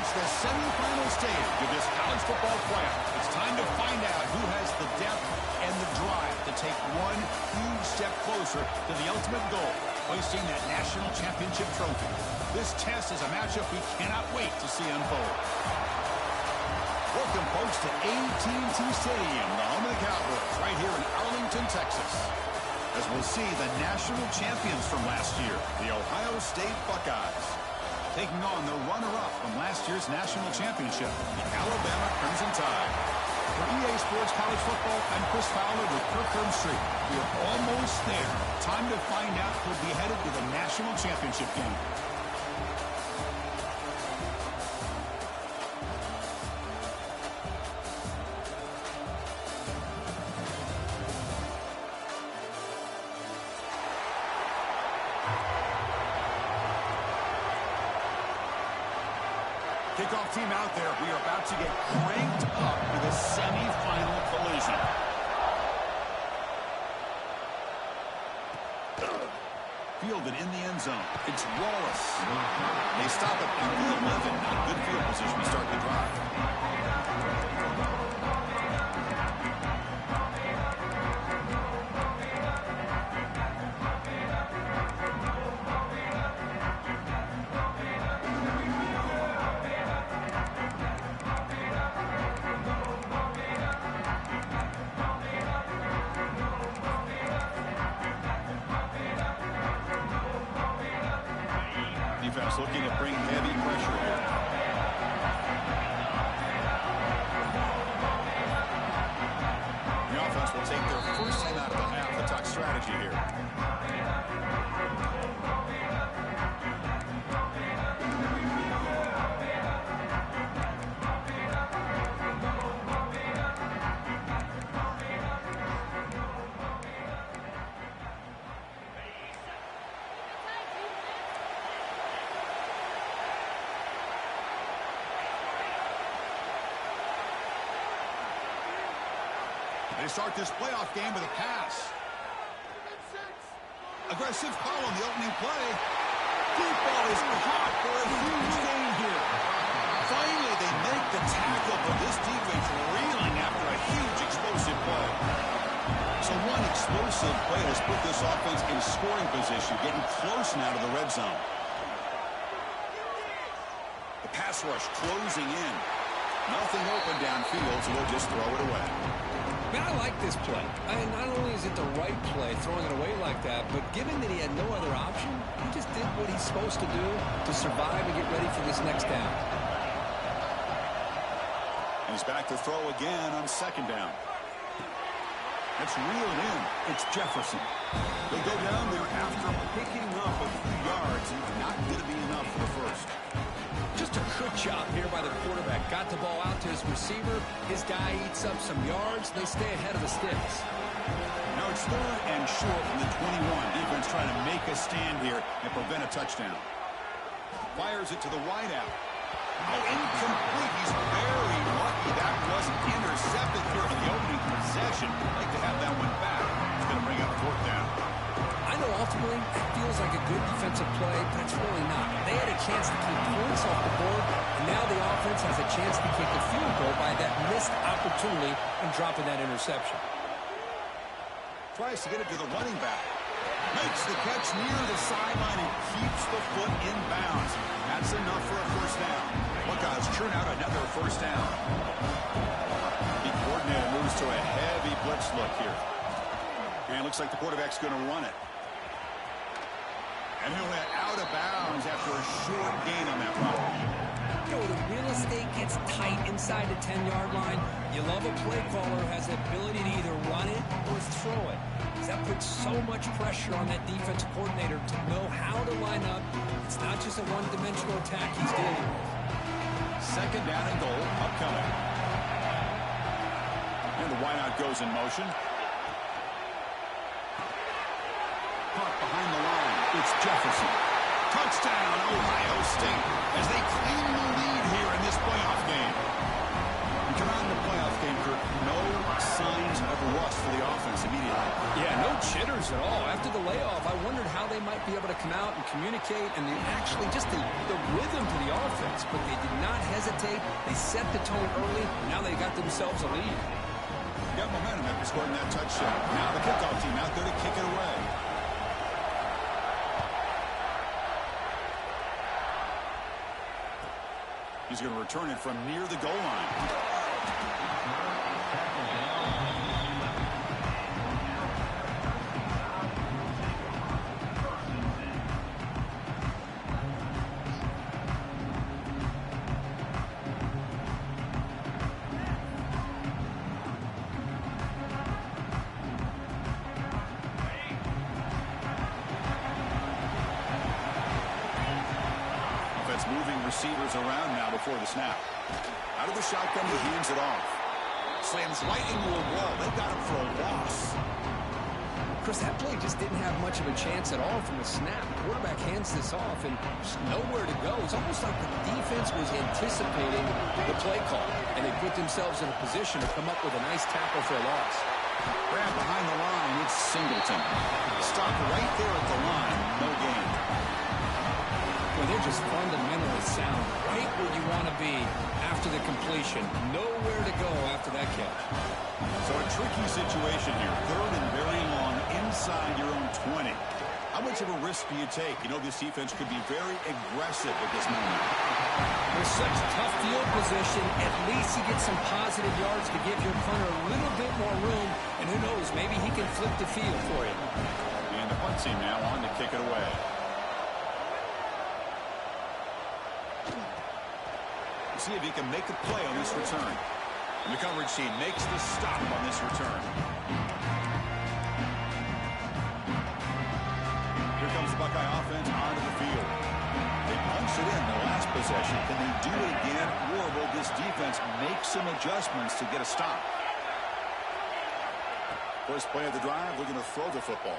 reached the semifinal stage of this college football playoff. It's time to find out who has the depth and the drive to take one huge step closer to the ultimate goal, hoisting that national championship trophy. This test is a matchup we cannot wait to see unfold. Welcome, folks, to AT&T Stadium, the home of the Cowboys, right here in Arlington, Texas. As we'll see the national champions from last year, the Ohio State Buckeyes, taking on the runner-up from last year's national championship, the Alabama Crimson Tide. For EA Sports College Football, I'm Chris Fowler with Kirk Street. We are almost there. Time to find out who'll be headed to the national championship game. Kickoff team out there. We are about to get cranked up for the semifinal collision. Fielded in the end zone. It's Wallace. They stop it at the 11. Not good field position to start the drive. Defense looking to bring heavy pressure here. The offense will take their first time out of the half. The talk strategy here. They start this playoff game with a pass. Aggressive call on the opening play. Deep ball is caught for a huge gain here. Finally, they make the tackle, but this defense reeling after a huge explosive play. So one explosive play has put this offense in scoring position, getting close now to the red zone. The pass rush closing in. Nothing open downfield, so they'll just throw it away. Man, I like this play. Not only is it the right play, throwing it away like that, but given that he had no other option, he just did what he's supposed to do to survive and get ready for this next down. He's back to throw again on second down. That's reeled in. It's Jefferson. They go down there after picking up a few yards, and not going to be enough for the first. Just a good job here by the quarterback. Got the ball out to his receiver. His guy eats up some yards. They stay ahead of the sticks. Now it's third and short from the 21. Defense trying to make a stand here and prevent a touchdown. Fires it to the wideout. Oh, incomplete. He's very lucky that wasn't intercepted here in the opening possession. Like to have that one back. It's going to bring up fourth down. I know ultimately it feels like a good defensive play, but it's really not. They had a chance to keep points off the board, and now the offense has a chance to kick a field goal by that missed opportunity and dropping that interception. Tries to get it to the running back. Makes the catch near the sideline and keeps the foot in bounds. That's enough for a first down. Buckeyes churn out another first down. The coordinator moves to a heavy blitz look here. And it looks like the quarterback's going to run it. And he'll head out of bounds after a short gain on that run. You know, the real estate gets tight inside the 10-yard line. You love a play caller who has the ability to either run it or throw it. That puts so much pressure on that defensive coordinator to know how to line up. It's not just a one-dimensional attack he's dealing with. Second down and goal upcoming. And the wideout goes in motion. Caught behind the line. It's Jefferson. Touchdown, Ohio State, as they claim the lead here in this playoff game. We come out in the playoff game, Kirk. No signs of rust for the offense immediately. Yeah, no jitters at all. After the layoff, I wondered how they might might be able to come out and communicate, and actually just the rhythm to the offense, but they did not hesitate. They set the tone early. Now they got themselves a lead. Got momentum after scoring that touchdown. Now the kickoff team out there to kick it away. He's going to return it from near the goal line. Moving receivers around now before the snap. Out of the shotgun, he hands it off. Slams right into a wall. They got him for a loss. Chris, that play just didn't have much of a chance at all from the snap. The quarterback hands this off and just nowhere to go. It's almost like the defense was anticipating the play call, and they put themselves in a position to come up with a nice tackle for a loss. Grab behind the line. It's Singleton. Stopped right there at the line. No gain. Well, they're just fundamentally sound, right where you want to be after the completion. Nowhere to go after that catch. So a tricky situation here. Third and very long inside your own 20. How much of a risk do you take? You know, this defense could be very aggressive at this moment. With such tough field position, at least you get some positive yards to give your punter a little bit more room. And who knows, maybe he can flip the field for you. And the punt team now on to kick it away. See if he can make a play on this return. And the coverage team makes the stop on this return. Here comes the Buckeye offense onto the field. They punched it in the last possession. Can they do it again, or will this defense make some adjustments to get a stop? First play of the drive, we're going to throw the football.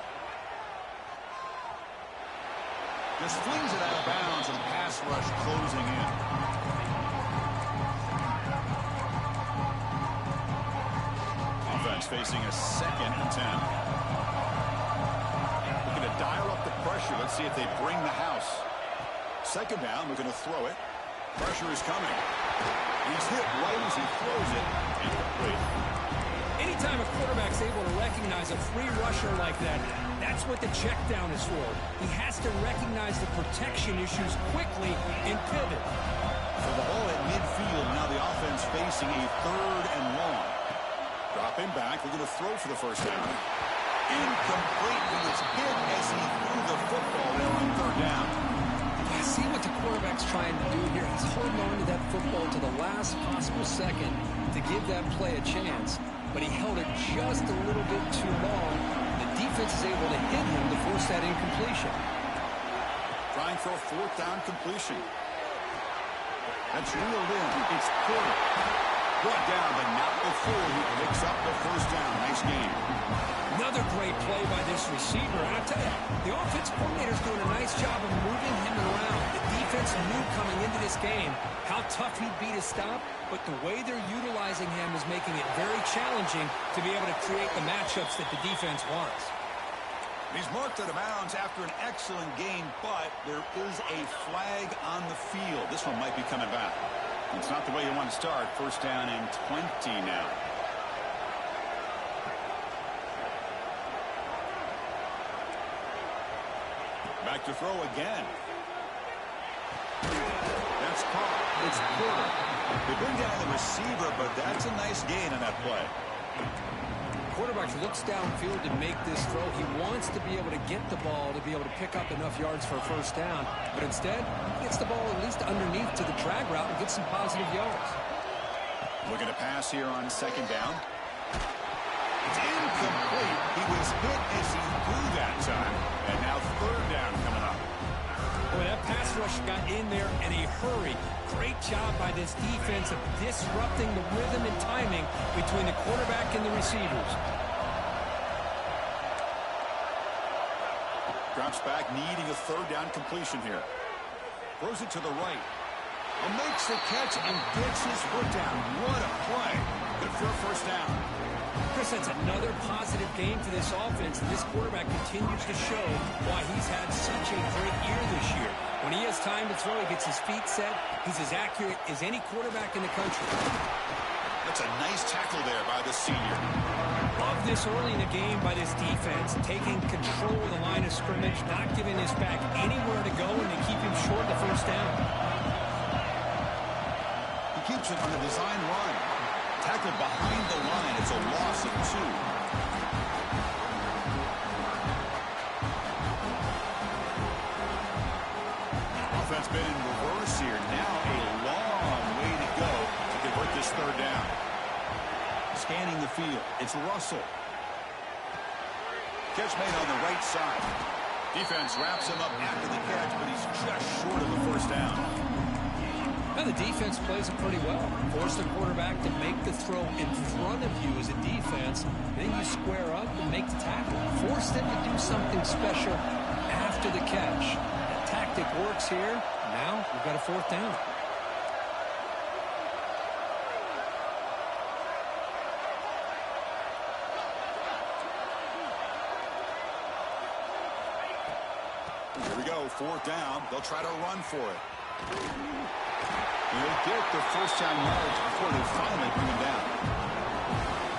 Just flings it out of bounds, and pass rush closing in. Facing a 2nd and 10. Looking to dial up the pressure. Let's see if they bring the house. 2nd down. We're going to throw it. Pressure is coming. He's hit right as he throws it. Incomplete. Anytime a quarterback's able to recognize a free rusher like that, that's what the check down is for. He has to recognize the protection issues quickly and pivot. So the ball at midfield. Now the offense facing a 3rd and long. Drop him back. We're going to throw for the first down. Incomplete. He was hit as he threw the football there on 3rd down. See what the quarterback's trying to do here. He's holding on to that football to the last possible second to give that play a chance. But he held it just a little bit too long. The defense is able to hit him to force that incompletion. Trying for a 4th down completion. That's reeled in. It's Porter. Brought down, but not before he picks up the first down. Nice game. Another great play by this receiver. And I tell you, the offense coordinator's doing a nice job of moving him around. The defense knew coming into this game how tough he'd be to stop, but the way they're utilizing him is making it very challenging to be able to create the matchups that the defense wants. He's marked out of bounds after an excellent game, but there is a flag on the field. This one might be coming back. It's not the way you want to start. 1st down and 20 now. Back to throw again. That's caught. It's Porter. They bring down the receiver, but that's a nice gain on that play. Quarterback looks downfield to make this throw. He wants to be able to get the ball to be able to pick up enough yards for a 1st down. But instead, he gets the ball at least underneath to the drag route and gets some positive yards. Looking to pass here on 2nd down. It's incomplete. He was hit as he threw that time. And now 3rd down coming up. Boy, that pass rush got in there in a hurry. Great job by this defense of disrupting the rhythm and timing between the quarterback and the receivers. Drops back, needing a 3rd down completion here. Throws it to the right. And makes the catch and gets his foot down. What a play. Good for a 1st down. Chris, that's another positive game for this offense, and this quarterback continues to show why he's had such a great year this year. When he has time to throw, he gets his feet set. He's as accurate as any quarterback in the country. That's a nice tackle there by the senior. Love this early in the game by this defense, taking control of the line of scrimmage, not giving this back anywhere to go, and to keep him short the first down. He keeps it on a design run. Tackled behind the line. It's a loss of 2. Offense been in reverse here. Now a long way to go to convert this third down. Scanning the field. It's Russell. Catch made on the right side. Defense wraps him up after the catch, but he's just short of the first down. Now the defense plays it pretty well. Force the quarterback to make the throw in front of you as a defense. Then you square up and make the tackle. Force them to do something special after the catch. That tactic works here. Now we've got a fourth down. Here we go, fourth down. They'll try to run for it. They'll get the first-down yards before they finally bring him down.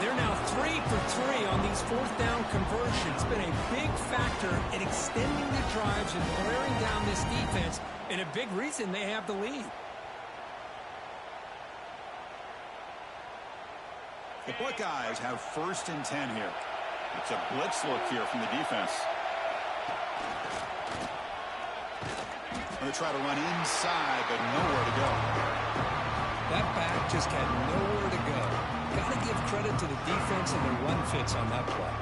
They're now 3 for 3 on these fourth-down conversions. It's been a big factor in extending the drives and wearing down this defense, and a big reason they have the lead. The Buckeyes have 1st and 10 here. It's a blitz look here from the defense. Going to try to run inside, but nowhere to go. That back just had nowhere to go. Got to give credit to the defense and the run fits on that play.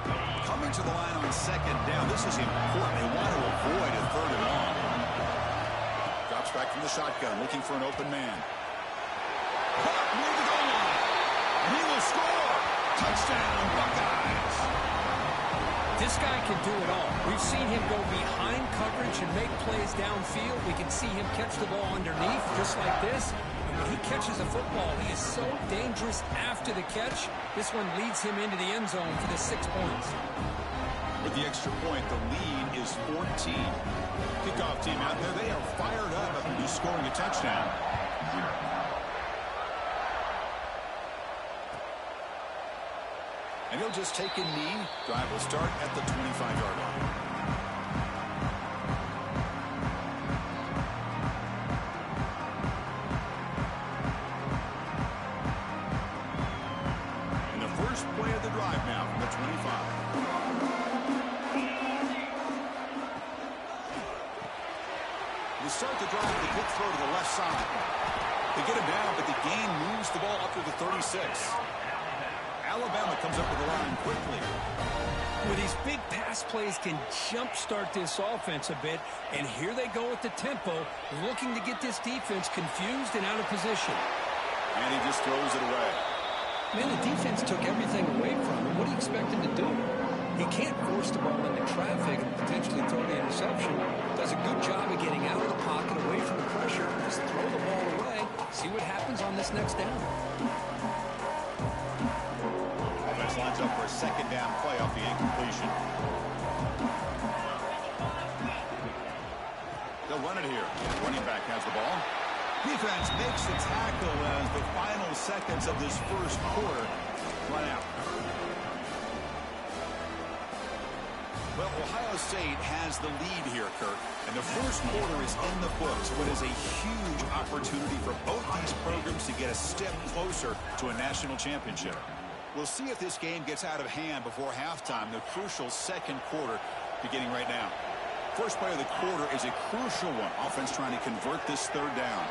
Coming to the line on second down. This is important. They want to avoid a third and long. Drops back from the shotgun, looking for an open man. Caught near the goal line. And he will score. Touchdown, Buckeyes. This guy can do it all. We've seen him go behind coverage and make plays downfield. We can see him catch the ball underneath just like this. And when he catches a football, he is so dangerous after the catch. This one leads him into the end zone for the 6 points. With the extra point, the lead is 14. Kickoff team out there, they are fired up after just scoring a touchdown. And he'll just take a knee. Drive will start at the 25-yard line. And the first play of the drive now from the 25. They start the drive with a quick throw to the left side. They get him down, but the gain moves the ball up to the 36. Alabama comes up with the line quickly. With these big pass plays can jumpstart this offense a bit, and here they go with the tempo, looking to get this defense confused and out of position. And he just throws it away. Man, the defense took everything away from him. What do you expect him to do? He can't force the ball into traffic and potentially throw the interception. Does a good job of getting out of the pocket, away from the pressure, just throw the ball away, see what happens on this next down. Lines up for a second down play off the incompletion. They'll run it here. Running back has the ball. Defense makes the tackle as the final seconds of this first quarter run out. Well, Ohio State has the lead here, Kirk, and the first quarter is in the books, what is a huge opportunity for both these programs to get a step closer to a national championship. We'll see if this game gets out of hand before halftime, the crucial second quarter beginning right now. First play of the quarter is a crucial one. Offense trying to convert this third down.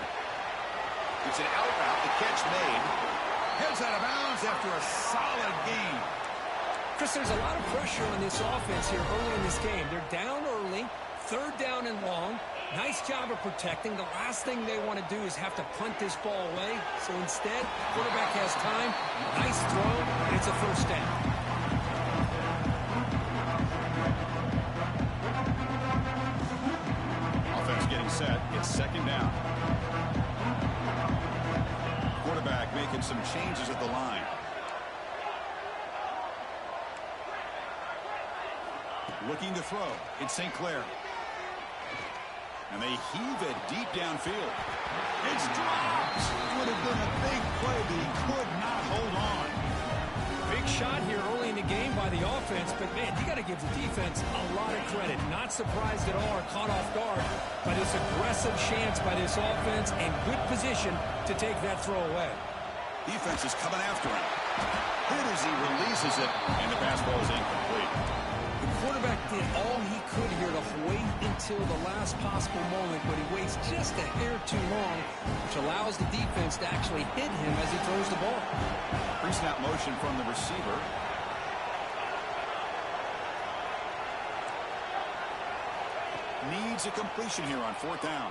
It's an out route, the catch made. Heads out of bounds after a solid gain. Chris, there's a lot of pressure on this offense here early in this game. They're down early, third down and long. Nice job of protecting. The last thing they want to do is have to punt this ball away. So instead, quarterback has time. Nice throw, and it's a first down. Offense getting set. It's second down. Quarterback making some changes at the line. Looking to throw. It's St. Clair. And they heave it deep downfield. It's dropped. Would have been a big play, but he could not hold on. Big shot here early in the game by the offense, but, man, you got to give the defense a lot of credit. Not surprised at all or caught off guard by this aggressive chance by this offense and good position to take that throw away. Defense is coming after him. Hit as he releases it, and the pass ball is incomplete. The quarterback did all he could here to wait until the last possible moment, but he waits just a hair too long, which allows the defense to actually hit him as he throws the ball. Pre-snap motion from the receiver. Needs a completion here on 4th down.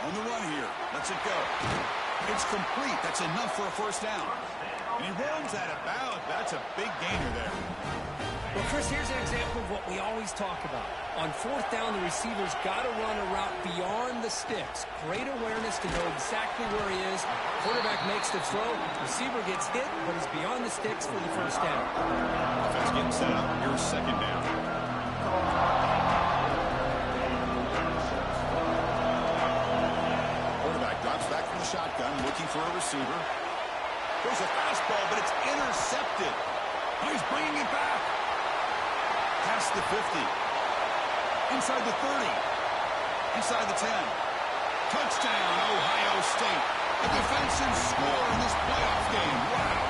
On the run here. Lets it go. It's complete. That's enough for a 1st down. And he runs out of bounds. That's a big gainer there. Well, Chris, here's an example of what we always talk about. On 4th down, the receiver's got to run a route beyond the sticks. Great awareness to know exactly where he is. Quarterback makes the throw. Receiver gets hit, but he's beyond the sticks for the 1st down. Offense getting set up. Here's 2nd down. Quarterback drops back from the shotgun, looking for a receiver. There's a fastball, but it's intercepted. Oh, he's bringing it back. Past the 50. Inside the 30. Inside the 10. Touchdown, Ohio State. A defensive score in this playoff game. Wow.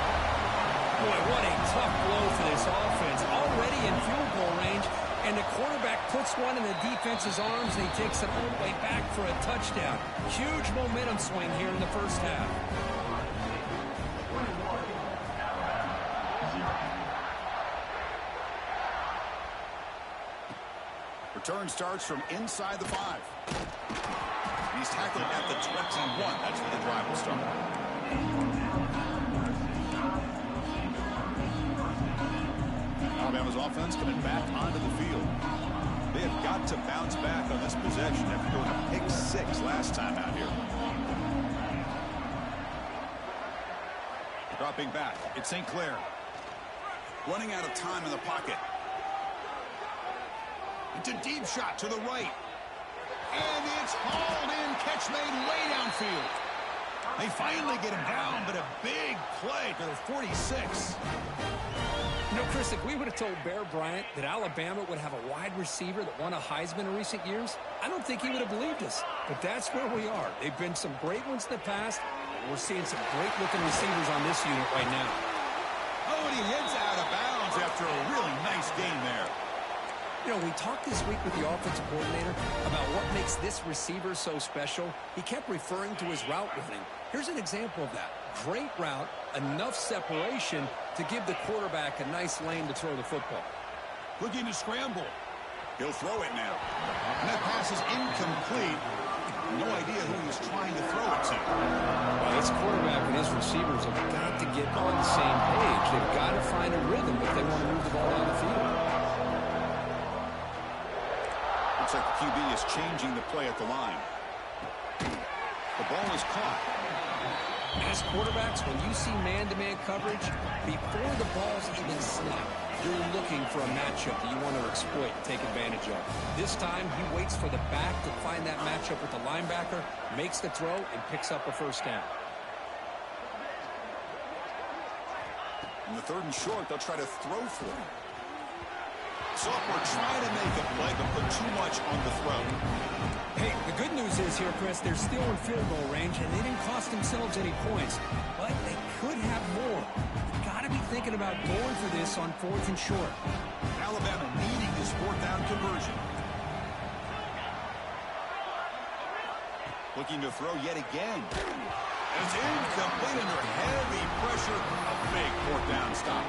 Boy, what a tough blow for this offense. Already in field goal range, and the quarterback puts one in the defense's arms, and he takes it all the way back for a touchdown. Huge momentum swing here in the 1st half. Return starts from inside the 5. He's tackled at the 21. That's where the drive will start. Alabama's offense coming back onto the field. They have got to bounce back on this possession after doing a pick 6 last time out here. Dropping back. It's St. Clair. Running out of time in the pocket. It's a deep shot to the right. And it's hauled in. Catch made way downfield. They finally get him down, but a big play to the 46. You know, Chris, if we would have told Bear Bryant that Alabama would have a wide receiver that won a Heisman in recent years, I don't think he would have believed us. But that's where we are. They've been some great ones in the past, and we're seeing some great-looking receivers on this unit right now. Oh, and he heads out of bounds after a really nice game there. You know, we talked this week with the offensive coordinator about what makes this receiver so special. He kept referring to his route running. Here's an example of that. Great route, enough separation to give the quarterback a nice lane to throw the football. Looking to scramble. He'll throw it now. And that pass is incomplete. No idea who he's trying to throw it to. Well, this quarterback and his receivers have got to get on the same page. They've got to find a rhythm if they want to move the ball down the field. Looks like the QB is changing the play at the line. The ball is caught. As quarterbacks, when you see man-to-man coverage, before the ball's even snapped, you're looking for a matchup that you want to exploit and take advantage of. This time, he waits for the back to find that matchup with the linebacker, makes the throw, and picks up a 1st down. In the 3rd and short, they'll try to throw for him. Sophomore trying to make a play, but put too much on the throw. Hey, the good news is here, Chris, they're still in field goal range, and they didn't cost themselves any points. But they could have more. You've got to be thinking about going for this on 4th and short. Alabama needing this 4th down conversion. Looking to throw yet again. And it's incomplete under heavy pressure. A big 4th down stop.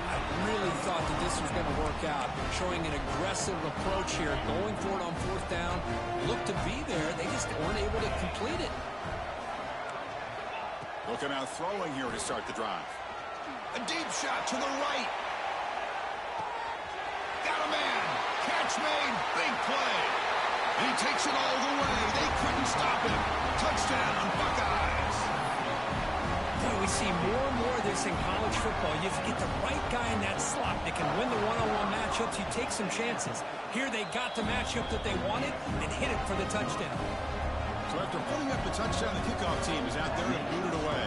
I really thought that this was going to work out, showing an aggressive approach here, going for it on 4th down. Looked to be there. They just weren't able to complete it. Looking out throwing here to start the drive. A deep shot to the right. Got a man. Catch made. Big play. And he takes it all the way. They couldn't stop him. Touchdown, Buckeyes. Boy, we see more and more of this in college football. You get the right guy in that slot that can win the one-on-one matchups. You take some chances. Here they got the matchup that they wanted and hit it for the touchdown. So after putting up the touchdown, the kickoff team is out there and boot it away.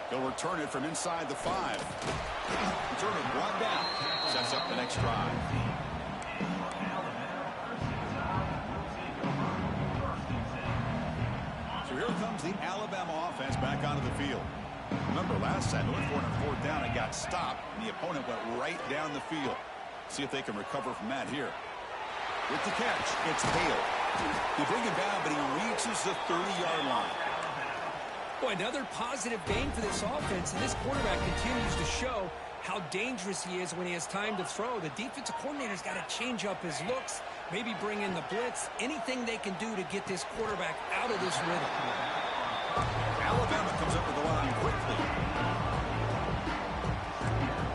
He'll return it from inside the 5. Return it brought down. Sets up the next drive. So here comes the Alabama offense back onto the field. Remember, last time they went for it on 4th down and got stopped, and the opponent went right down the field. See if they can recover from that here. With the catch, it's Hale. They bring him down, but he reaches the 30-yard line. Boy, another positive game for this offense, and this quarterback continues to show how dangerous he is when he has time to throw. The defensive coordinator's got to change up his looks, maybe bring in the blitz, anything they can do to get this quarterback out of this rhythm. Alabama comes up with the line quickly.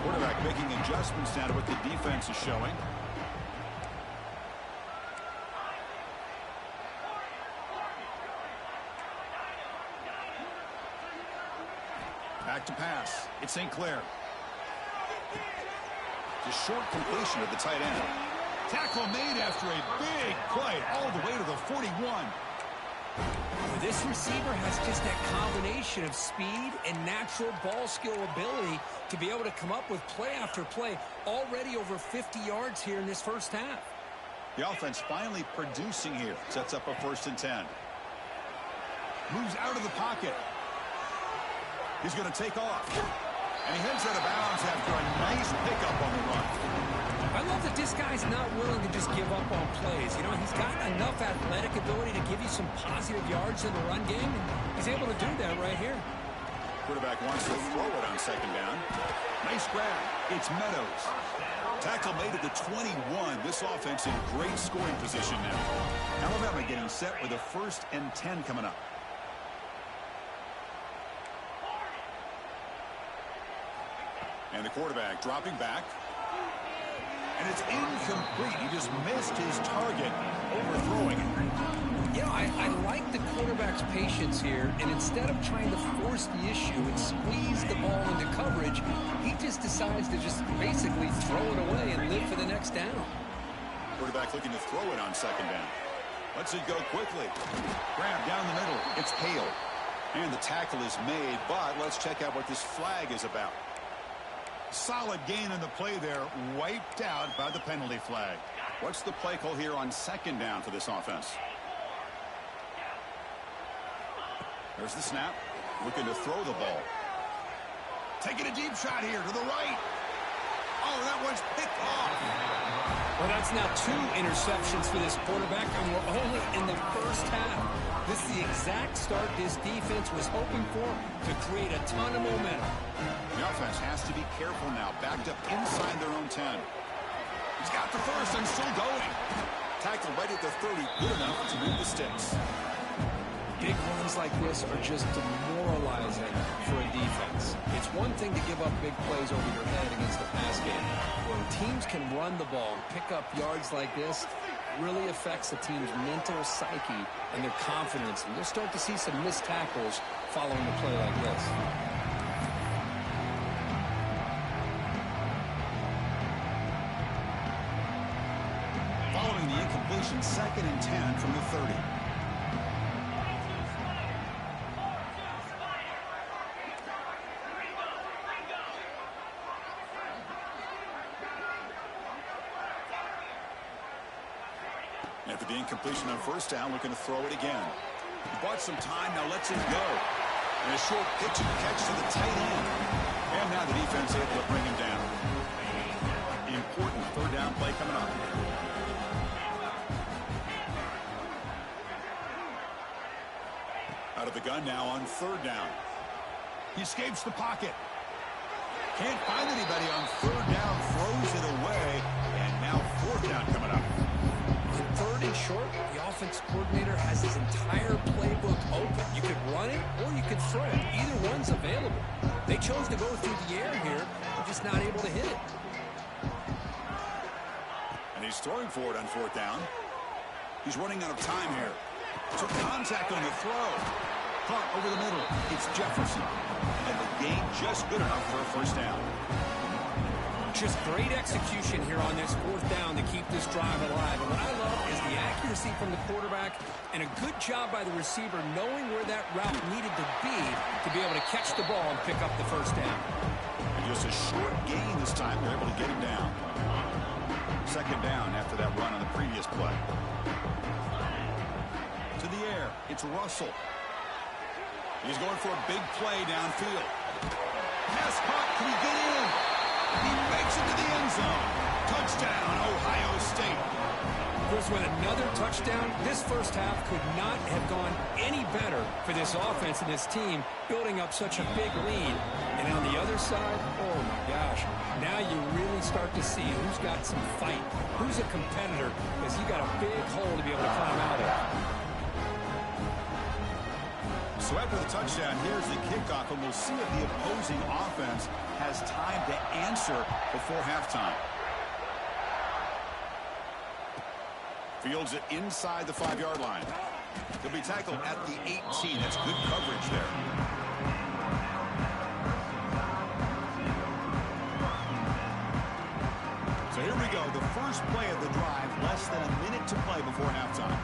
Quarterback making adjustments now to what the defense is showing. Back to pass. It's St. Clair. The short completion of the tight end. Tackle made after a big play all the way to the 41. This receiver has just that combination of speed and natural ball skill ability to be able to come up with play after play. Already over 50 yards here in this first half. The offense finally producing here. Sets up a 1st and 10. Moves out of the pocket. He's going to take off. And he heads out of bounds after a nice pickup on the run. I love that this guy's not willing to just give up on plays. You know, he's got enough athletic ability to give you some positive yards in the run game, and he's able to do that right here. Quarterback wants to throw it on 2nd down. Nice grab. It's Meadows. Tackle made at the 21. This offense in great scoring position now. Alabama getting set with a 1st and 10 coming up. And the quarterback dropping back. And it's incomplete. He just missed his target, overthrowing it. You know, I like the quarterback's patience here, and instead of trying to force the issue and squeeze the ball into coverage, he just decides to just basically throw it away and live for the next down. Quarterback looking to throw it on 2nd down. Lets it go quickly. Grab down the middle. It's Hale. And the tackle is made, but let's check out what this flag is about. Solid gain in the play there, wiped out by the penalty flag. What's the play call here on 2nd down for this offense? There's the snap. Looking to throw the ball. Taking a deep shot here to the right. Oh, that one's picked off. Well, that's now 2 interceptions for this quarterback, and we're only in the first half. This is the exact start this defense was hoping for to create a ton of momentum. The offense has to be careful now, backed up inside their own 10. He's got the first and still going. Tackle right at the 30, good enough to move the sticks. Big runs like this are just demoralizing for a defense. It's one thing to give up big plays over your head against the pass game. When teams can run the ball and pick up yards like this, it really affects the team's mental psyche and their confidence. And you'll start to see some missed tackles following a play like this. Following the incompletion, 2nd and 10 from the 30. After the incompletion on 1st down, looking to throw it again. He bought some time, now lets it go. And a short pitch and catch to the tight end. And now the defense able to bring him down. Important 3rd down play coming up. Out of the gun now on 3rd down. He escapes the pocket. Can't find anybody on 3rd down, throws it away. And now 4th down coming up. 3rd and short, the offense coordinator has his entire playbook open. You could run it or you could throw it. Either one's available. They chose to go through the air here. They're just not able to hit it. And he's throwing for it on 4th down. He's running out of time here. Took contact on the throw. Caught over the middle. It's Jefferson. And the gain just good enough for a first down. Just great execution here on this fourth down to keep this drive alive. And what I love is the accuracy from the quarterback and a good job by the receiver knowing where that route needed to be able to catch the ball and pick up the first down. And just a short gain this time. They're able to get him down. Second down after that run on the previous play. To the air. It's Russell. He's going for a big play downfield. Pass caught. Can he get in? He makes it to the end zone. Touchdown, Ohio State. Chris, with another touchdown, this first half could not have gone any better for this offense and this team, building up such a big lead. And on the other side, oh my gosh, now you really start to see who's got some fight, who's a competitor, because you got a big hole to be able to climb out of. So after the touchdown, here's the kickoff, and we'll see if the opposing offense has time to answer before halftime. Fields it inside the 5-yard line. He'll be tackled at the 18. That's good coverage there. So here we go. The first play of the drive, less than a minute to play before halftime.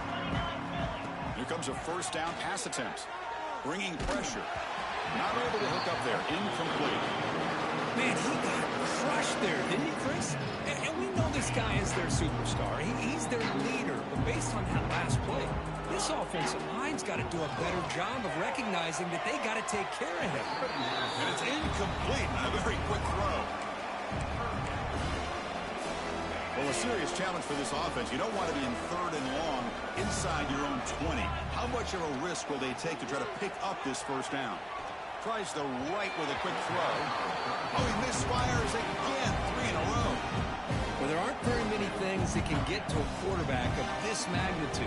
Here comes a first down pass attempt. Bringing pressure. Not able to hook up there. Incomplete. Man, he got crushed there, didn't he, Chris? And we know this guy is their superstar. He's their leader. But based on that last play, this offensive line's got to do a better job of recognizing that they got to take care of him. And it's incomplete. A very quick throw. Well, a serious challenge for this offense. You don't want to be in third and long inside your own 20. How much of a risk will they take to try to pick up this first down? Tries the right with a quick throw. Oh, he misfires again. 3 in a row. Well, there aren't very many things that can get to a quarterback of this magnitude.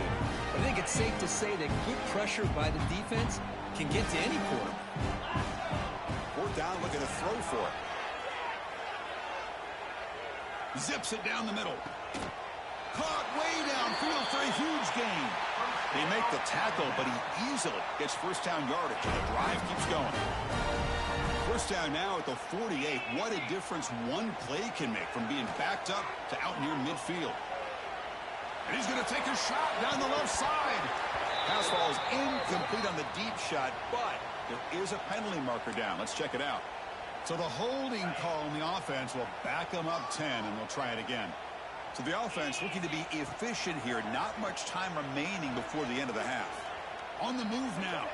I think it's safe to say that good pressure by the defense can get to any quarterback. Fourth down, looking to throw for it. Zips it down the middle. Caught way downfield for a huge gain. They make the tackle, but he easily gets first down yardage. The drive keeps going. First down now at the 48. What a difference one play can make from being backed up to out near midfield. And he's going to take a shot down the left side. Pass ball is incomplete on the deep shot, but there is a penalty marker down. Let's check it out. So the holding call on the offense will back them up 10, and they'll try it again. So the offense looking to be efficient here. Not much time remaining before the end of the half. On the move now.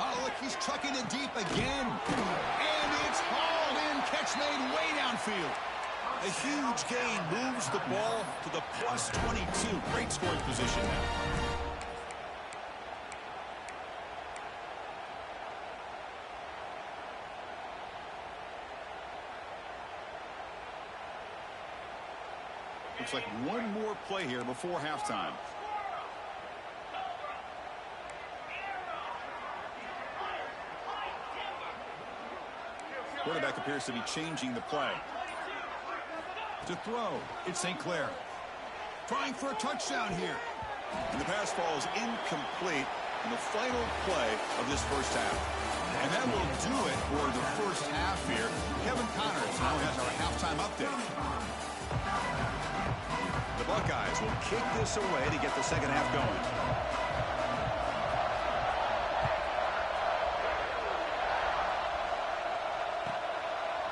Oh, look, he's trucking it deep again. And it's hauled in. Catch made way downfield. A huge gain moves the ball to the plus 22. Great scoring position now. Looks like one more play here before halftime. Quarterback appears to be changing the play. To throw, it's St. Clair. Trying for a touchdown here. And the pass ball is incomplete in the final play of this first half. And that will do it for the first half here. Kevin Connors now has our halftime update. The Buckeyes will kick this away to get the second half going.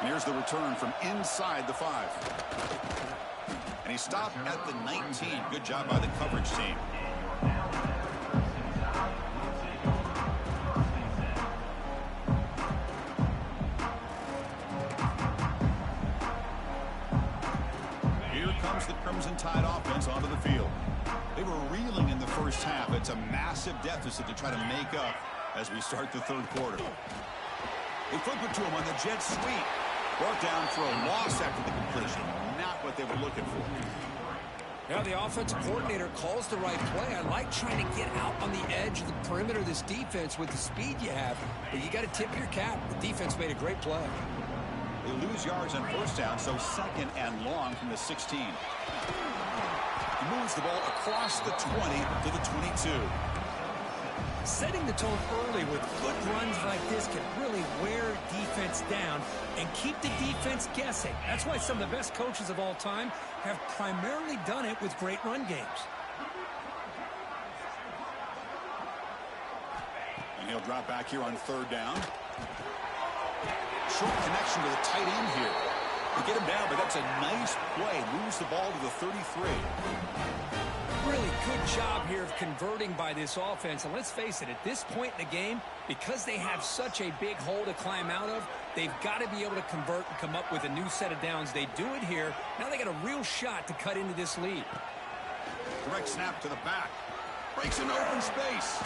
And here's the return from inside the 5. And he stopped at the 19. Good job by the coverage team. The Crimson Tide offense onto the field. They were reeling in the first half. It's a massive deficit to try to make up as we start the third quarter. They flip it to him on the jet sweep. Brought down for a loss after the completion. Not what they were looking for. Now the offensive coordinator calls the right play. I like trying to get out on the edge of the perimeter of this defense with the speed you have. But you got to tip your cap. The defense made a great play. They lose yards on first down, so second and long from the 16. He moves the ball across the 20 to the 22. Setting the tone early with good runs like this can really wear defense down and keep the defense guessing. That's why some of the best coaches of all time have primarily done it with great run games. And he'll drop back here on third down. Short connection to the tight end here. They get him down, but that's a nice play. Moves the ball to the 33. Really good job here of converting by this offense. And let's face it, at this point in the game, because they have such a big hole to climb out of, they've got to be able to convert and come up with a new set of downs. They do it here. Now they got a real shot to cut into this lead. Direct snap to the back. Breaks into open space.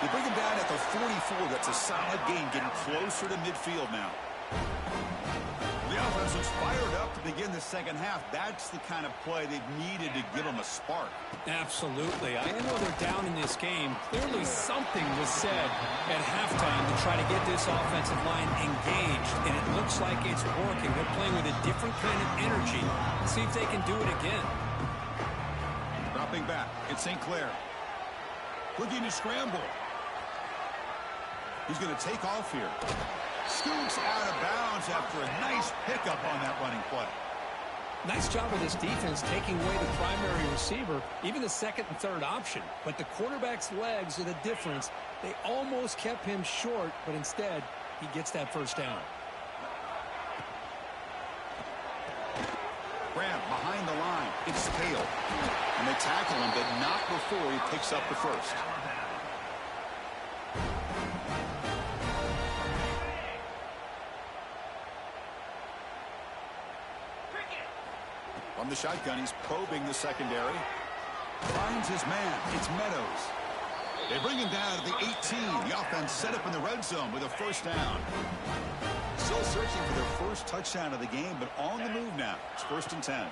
They bring him down at the 44. That's a solid gain, getting closer to midfield now. The offense is fired up to begin the second half. That's the kind of play they've needed to give them a spark. Absolutely. I know they're down in this game. Clearly something was said at halftime to try to get this offensive line engaged, and it looks like it's working. They're playing with a different kind of energy. Let's see if they can do it again. Dropping back, it's St. Clair. Looking to scramble. He's going to take off here. Scoots out of bounds after a nice pickup on that running play. Nice job with this defense taking away the primary receiver, even the second and third option. But the quarterback's legs are the difference. They almost kept him short, but instead, he gets that first down. Grab behind the line. It's Hale. And they tackle him, but not before he picks up the first. From the shotgun, he's probing the secondary. Finds his man. It's Meadows. They bring him down to the 18. The offense set up in the red zone with a first down. Still searching for their first touchdown of the game, but on the move now. It's 1st and 10.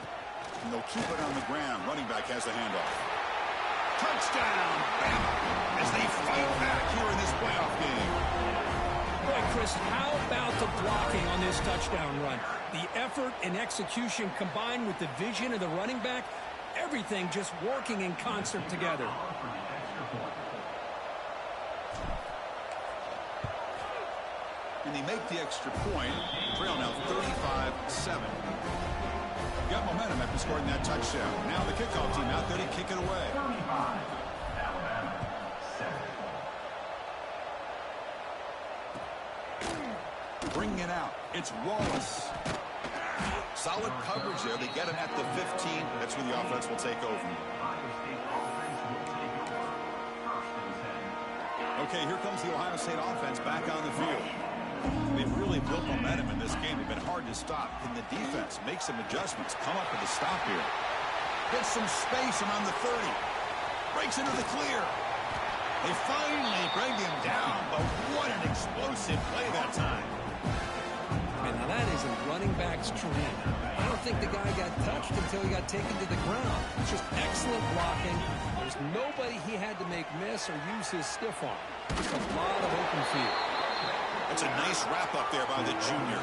And they'll keep it on the ground. Running back has the handoff. Touchdown, Bama, as they fight back here in this playoff game. Boy, Chris, how about the blocking on this touchdown run? The effort and execution combined with the vision of the running back, everything just working in concert together. And they make the extra point. Trail now 35-7. Got momentum after scoring that touchdown. Now the kickoff team out there to kick it away. Bringing it out. It's Wallace. Solid coverage there. They get him at the 15. That's when the offense will take over. Okay, here comes the Ohio State offense back on the field. They've really built momentum in this game. They've been hard to stop. Can the defense make some adjustments? Come up with a stop here. Gets some space around the 30. Breaks into the clear. They finally bring him down, but what an explosive play that time. And now that is a running back's dream. I don't think the guy got touched until he got taken to the ground. It's just excellent blocking. There's nobody he had to make miss or use his stiff arm. Just a lot of open field. That's a nice wrap up there by the junior.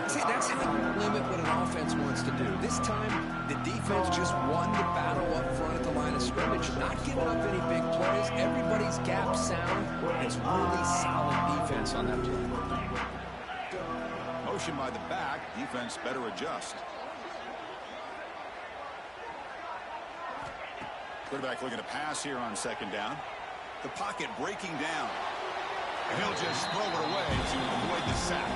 See, that's how you limit what an offense wants to do. This time, the defense just won the battle up front at the line of scrimmage. Not giving up any big plays. Everybody's gap sound. It's really solid defense on that play. Motion by the back. Defense better adjust. Quarterback looking to pass here on second down. The pocket breaking down. And he'll just throw it away to avoid the sack.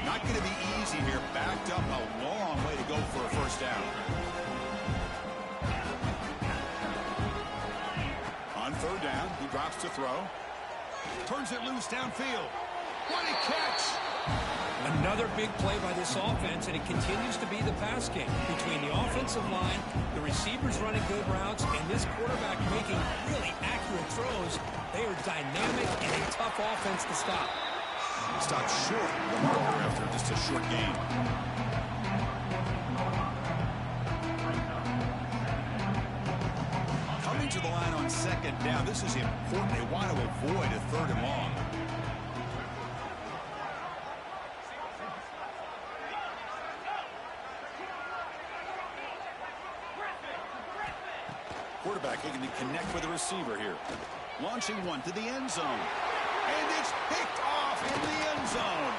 Not going to be easy here. Backed up a long way to go for a first down. On third down, he drops to throw. Turns it loose downfield. What a catch! Another big play by this offense, and it continues to be the pass game between the offensive line, the receivers running good routes, and this quarterback making really accurate throws. They are dynamic and a tough offense to stop. Stopped short of the marker after just a short game. Coming to the line on second down. This is important. They want to avoid a third and long. connect with the receiver here. Launching one to the end zone. And it's picked off in the end zone.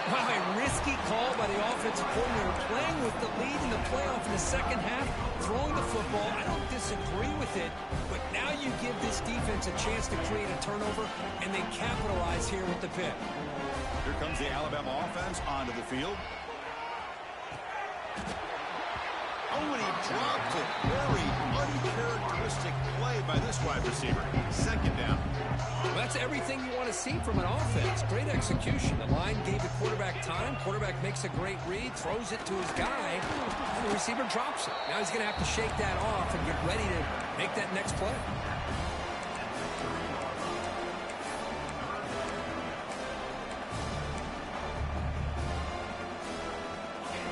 Wow, a risky call by the offensive coordinator, playing with the lead in the playoff in the second half, throwing the football. I don't disagree with it, but now you give this defense a chance to create a turnover, and they capitalize here with the pick. Here comes the Alabama offense onto the field. Oh, and he dropped it. Very uncharacteristic play by this wide receiver. Second down. Well, that's everything you want to see from an offense. Great execution. The line gave the quarterback time. Quarterback makes a great read, throws it to his guy, and the receiver drops it. Now he's going to have to shake that off and get ready to make that next play.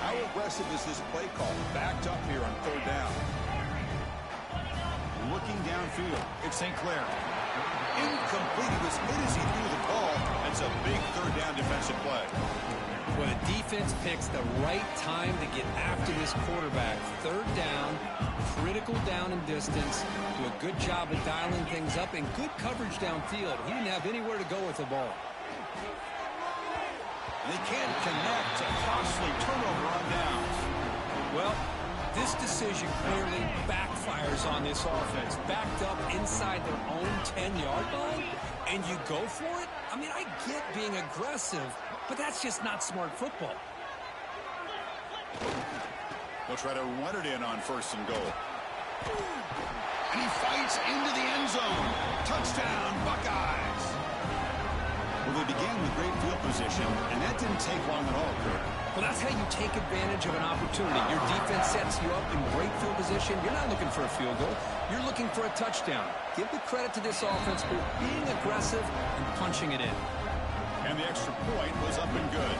How aggressive is this play call? Backed up here on third down. Looking downfield. It's St. Clair. Incomplete. He was hit as he threw the ball. That's a big third down defensive play. Well, the defense picks the right time to get after this quarterback. Third down, critical down and distance. Do a good job of dialing things up and good coverage downfield. He didn't have anywhere to go with the ball. They can't connect. A costly turnover on downs. Well, this decision clearly backfires on this offense. Backed up inside their own 10-yard line, and you go for it? I mean, I get being aggressive, but that's just not smart football. They'll try to run it in on first and goal. And he fights into the end zone. Touchdown, Buckeyes. Well, they began with great field position, and that didn't take long at all, Kurt. Well, that's how you take advantage of an opportunity. Your defense sets you up in great field position. You're not looking for a field goal. You're looking for a touchdown. Give the credit to this offense for being aggressive and punching it in. And the extra point was up and good.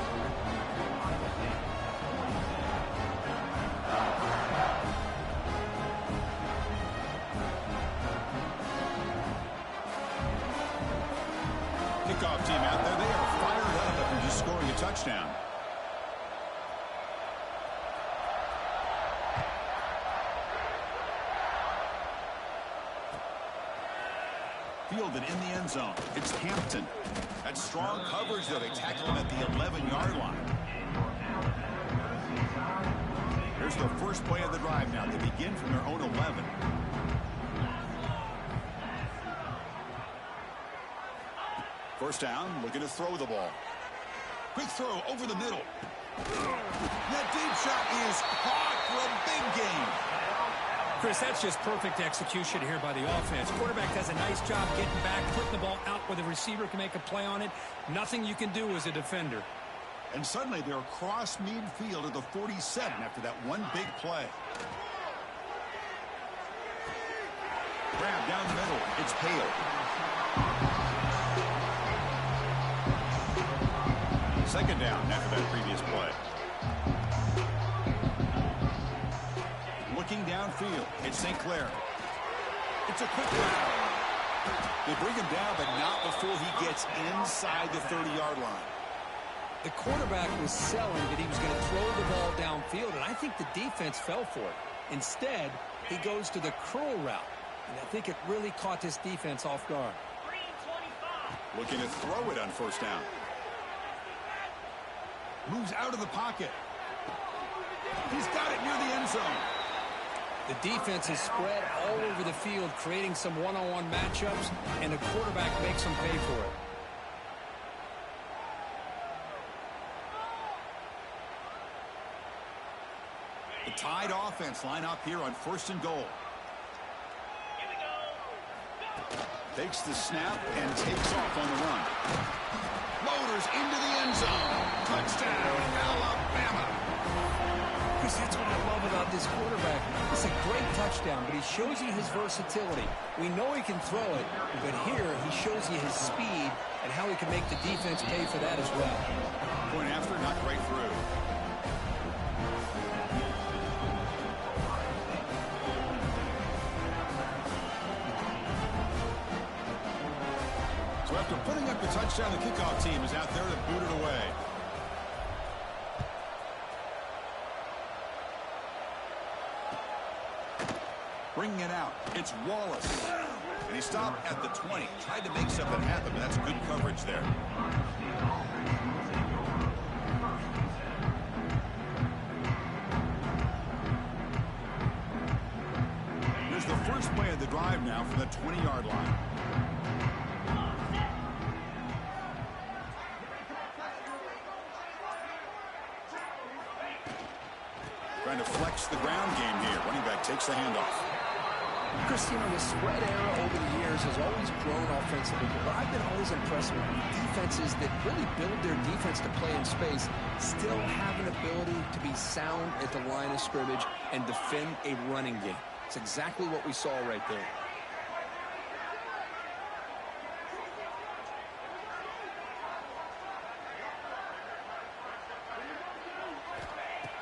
Kickoff team out there. They are fired up after just scoring a touchdown. Fielded in the end zone. It's Hampton. That's strong coverage, though. They tackle him at the 11-yard line. Here's the first play of the drive now. They begin from their own 11. First down, looking to throw the ball. Quick throw over the middle. That deep shot is caught for a big gain. Chris, that's just perfect execution here by the offense. Quarterback does a nice job getting back, putting the ball out where the receiver can make a play on it. Nothing you can do as a defender. And suddenly they're across midfield at the 47 after that one big play. Grab down the middle. It's Hale. Second down after that previous play. Looking downfield, it's St. Clair. It's a quick route. They bring him down, but not before he gets inside the 30-yard line. The quarterback was selling that he was going to throw the ball downfield, and I think the defense fell for it. Instead, he goes to the curl route, and I think it really caught this defense off guard. Looking to throw it on first down. Moves out of the pocket. He's got it near the end zone. The defense is spread all over the field, creating some one-on-one matchups, and the quarterback makes them pay for it. The Tide offense line up here on first and goal. Takes the snap and takes off on the run. Motors into the end zone. Touchdown, Alabama. Chris, that's what I love about this quarterback. It's a great touchdown, but he shows you his versatility. We know he can throw it, but here he shows you his speed and how he can make the defense pay for that as well. Point after, not right through. So after putting up the touchdown, the kickoff team is out there to boot it away. Bringing it out. It's Wallace. And he stopped at the 20. Tried to make something happen, but that's good coverage there. Here's the first play of the drive now from the 20-yard line. Trying to flex the ground game here. Running back takes the handoff. Chris, you know, the spread era over the years has always grown offensively, but I've been always impressed with defenses that really build their defense to play in space, still have an ability to be sound at the line of scrimmage and defend a running game. It's exactly what we saw right there.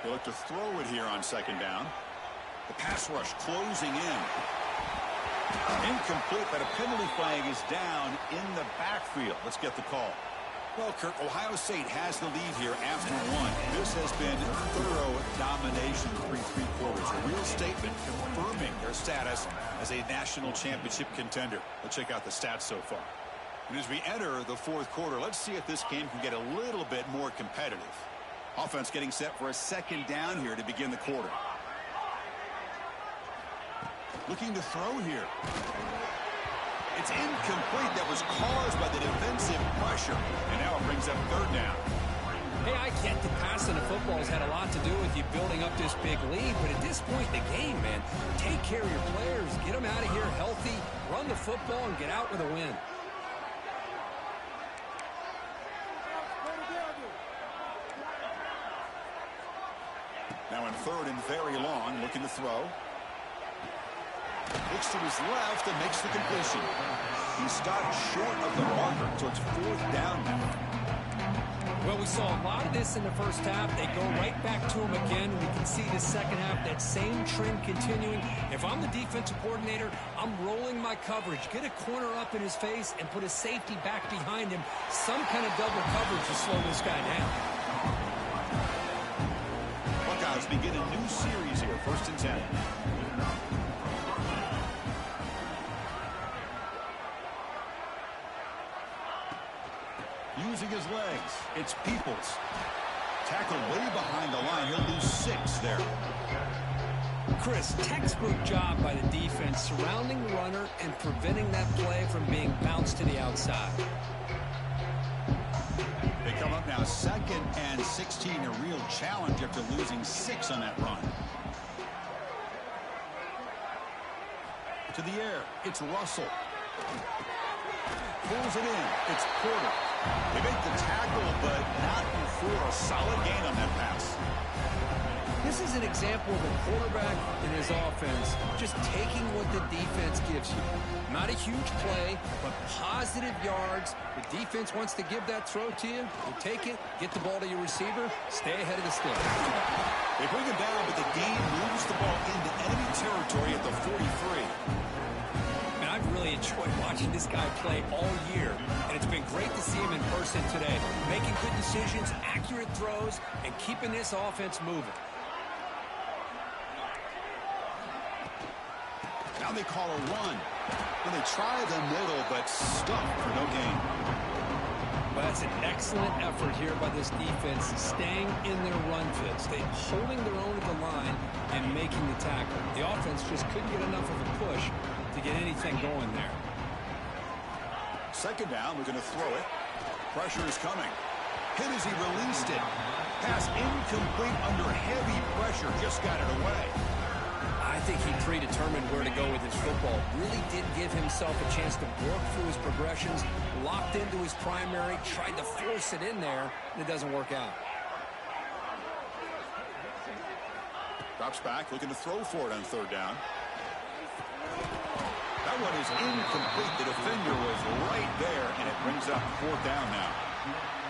They look to throw it here on second down. The pass rush closing in. Incomplete, but a penalty flag is down in the backfield. Let's get the call. Well, Kirk, Ohio State has the lead here after one. This has been thorough domination through three quarters. A real statement confirming their status as a national championship contender. Let's check out the stats so far. And as we enter the fourth quarter, let's see if this game can get a little bit more competitive. Offense getting set for a second down here to begin the quarter. Looking to throw here. It's incomplete. That was caused by the defensive pressure. And now it brings up third down. Hey, I get the passing of football has had a lot to do with you building up this big lead, but at this point in the game, man, take care of your players. Get them out of here healthy, run the football, and get out with a win. Now in third and very long, looking to throw. Looks to his left and makes the completion. He stopped short of the marker, so it's fourth down now. Well, we saw a lot of this in the first half. They go right back to him again. We can see the second half, that same trend continuing. If I'm the defensive coordinator, I'm rolling my coverage. Get a corner up in his face and put a safety back behind him. Some kind of double coverage to slow this guy down. Buckeyes begin a new series here, 1st and 10. Using his legs, it's Peoples. Tackled way behind the line. He'll lose 6 there. Chris, textbook job by the defense surrounding the runner and preventing that play from being bounced to the outside. They come up now 2nd and 16, a real challenge after losing 6 on that run. To the air, it's Russell. Pulls it in, it's Porter. They make the tackle, but not before a solid gain on that pass. This is an example of a quarterback in his offense just taking what the defense gives you. Not a huge play, but positive yards. The defense wants to give that throw to you. You take it, get the ball to your receiver, stay ahead of the stick. They bring him down, but the game moves the ball into enemy territory at the 43. I've really enjoyed watching this guy play all year, and it's been great to see him in person today, making good decisions, accurate throws, and keeping this offense moving. Now they call a run. Well, they try the middle, but stuck for no gain. Well, that's an excellent effort here by this defense, staying in their run fits. They're holding their own at the line and making the tackle. The offense just couldn't get enough of a push to get anything going there. Second down, we're going to throw it. Pressure is coming. Hit as he released it. Pass incomplete under heavy pressure. Just got it away. I think he predetermined where to go with his football. Really did give himself a chance to work through his progressions, locked into his primary, tried to force it in there, and it doesn't work out. Drops back, looking to throw for it on third down. That one is incomplete. The defender was right there, and it brings up fourth down now.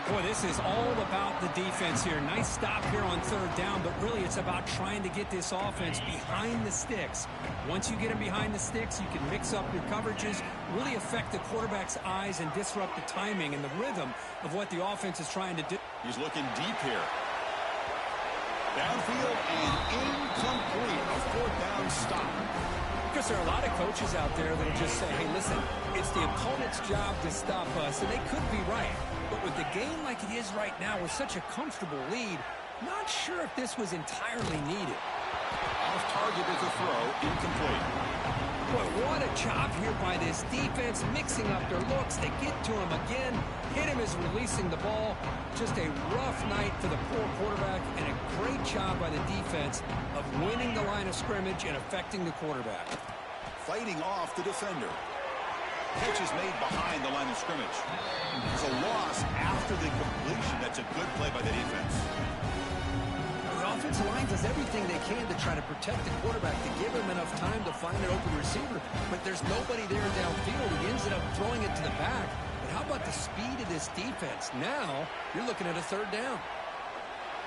Boy, this is all about the defense here. Nice stop here on third down, but really it's about trying to get this offense behind the sticks. Once you get them behind the sticks, you can mix up your coverages, really affect the quarterback's eyes and disrupt the timing and the rhythm of what the offense is trying to do. He's looking deep here. Downfield and incomplete. A fourth down stop. Because there are a lot of coaches out there that will just say, hey, listen, it's the opponent's job to stop us, and they could be right. But with the game like it is right now with such a comfortable lead, not sure if this was entirely needed. Off target with a throw, incomplete. Boy, what a job here by this defense, mixing up their looks. They get to him again, hit him as releasing the ball. Just a rough night for the poor quarterback, and a great job by the defense of winning the line of scrimmage and affecting the quarterback. Fighting off the defender. Catch is made behind the line of scrimmage. It's a loss after the completion. That's a good play by the defense. The offensive line does everything they can to try to protect the quarterback, to give him enough time to find an open receiver, but there's nobody there downfield. He ends up throwing it to the back. But how about the speed of this defense? Now you're looking at a third down.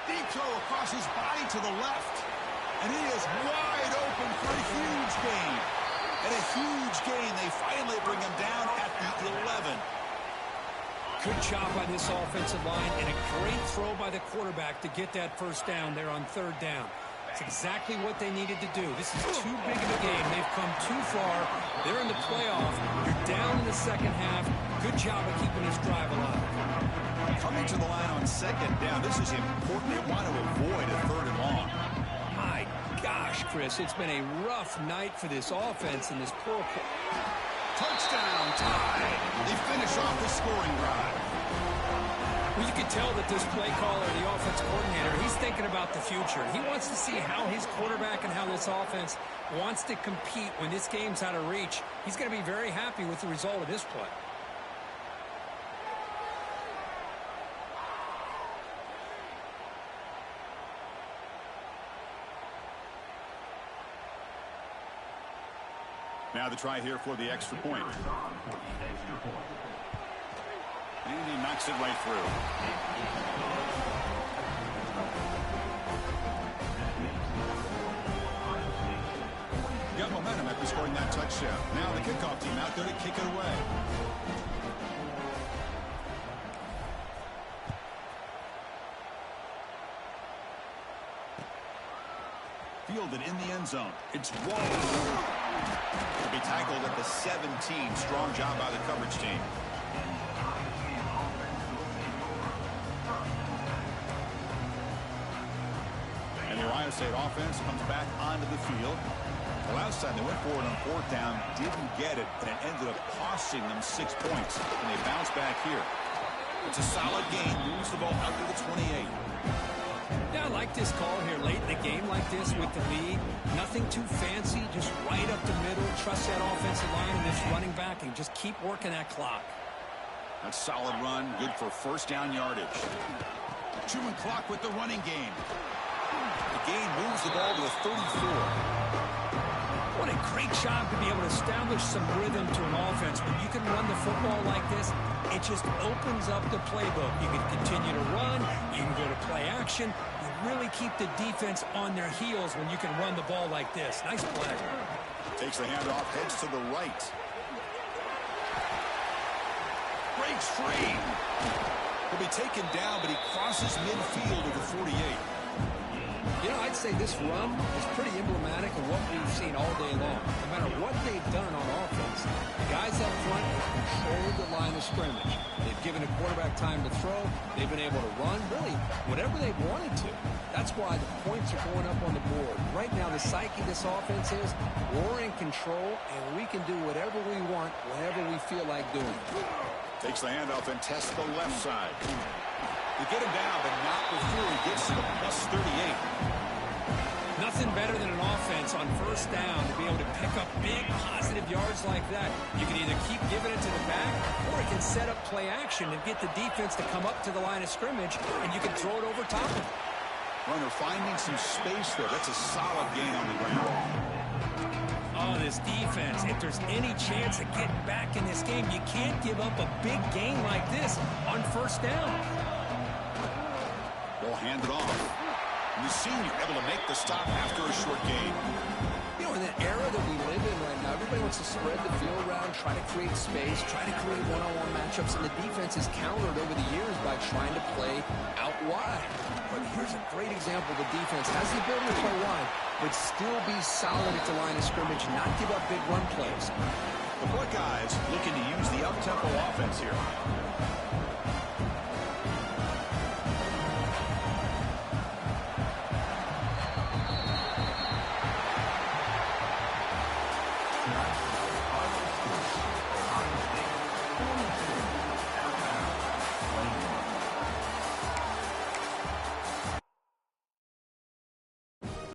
Deep throw across his body to the left. And he is wide open for a huge gain. And a huge gain. They finally bring him down at the 11. Good job by this offensive line, and a great throw by the quarterback to get that first down there on third down. It's exactly what they needed to do. This is too big of a game. They've come too far. They're in the playoff. You're down in the second half. Good job of keeping this drive alive. Coming to the line on second down. This is important. They want to avoid a third and long. My gosh, Chris, it's been a rough night for this offense and this poor... Touchdown, tied. They finish off the scoring drive. Well, you can tell that this play caller, the offense coordinator, he's thinking about the future. He wants to see how his quarterback and how this offense wants to compete when this game's out of reach. He's going to be very happy with the result of this play. Now the try here for the extra point. And he knocks it right through. Got momentum after scoring that touchdown. Now the kickoff team out there to kick it away. Fielded in the end zone. It's Wall. To be tackled at the 17. Strong job by the coverage team. And the Ohio State offense comes back onto the field. The last time they went for it on fourth down, didn't get it, and it ended up costing them 6 points. And they bounce back here. It's a solid game. Moves the ball out to the 28. Yeah, I like this call here late in the game like this with the lead. Nothing too fancy, just right up the middle. Trust that offensive line and this running back and just keep working that clock. That's solid run, good for first down yardage. Chewing clock with the running game. The game moves the ball to the 34. What a great job to be able to establish some rhythm to an offense. When you can run the football like this, it just opens up the playbook. You can continue to run. You can go to play action. You really keep the defense on their heels when you can run the ball like this. Nice play. Takes the handoff, heads to the right. Breaks free. Will be taken down, but he crosses midfield to the 48. You know, I'd say this run is pretty emblematic of what we've seen all day long. No matter what they've done on offense, the guys up front have controlled the line of scrimmage. They've given a quarterback time to throw. They've been able to run, really, whatever they've wanted to. That's why the points are going up on the board. Right now, the psyche of this offense is we're in control, and we can do whatever we want, whenever we feel like doing. Takes the handoff and tests the left side. They get him down, but not before he gets to the plus 38. Nothing better than an offense on first down to be able to pick up big positive yards like that. You can either keep giving it to the back, or you can set up play action and get the defense to come up to the line of scrimmage, and you can throw it over top of it. Runner finding some space there. That's a solid gain on the ground. Oh, this defense, if there's any chance of getting back in this game, you can't give up a big gain like this on first down. Ball handed off. And the senior able to make the stop after a short gain. You know, in the era that we live in right now, Everybody wants to spread the field around, try to create space, try to create one-on-one matchups, and the defense is countered over the years by trying to play out wide. But here's a great example. The defense has the ability to play wide, but still be solid at the line of scrimmage, not give up big run plays. The Buckeyes looking to use the up-tempo offense here.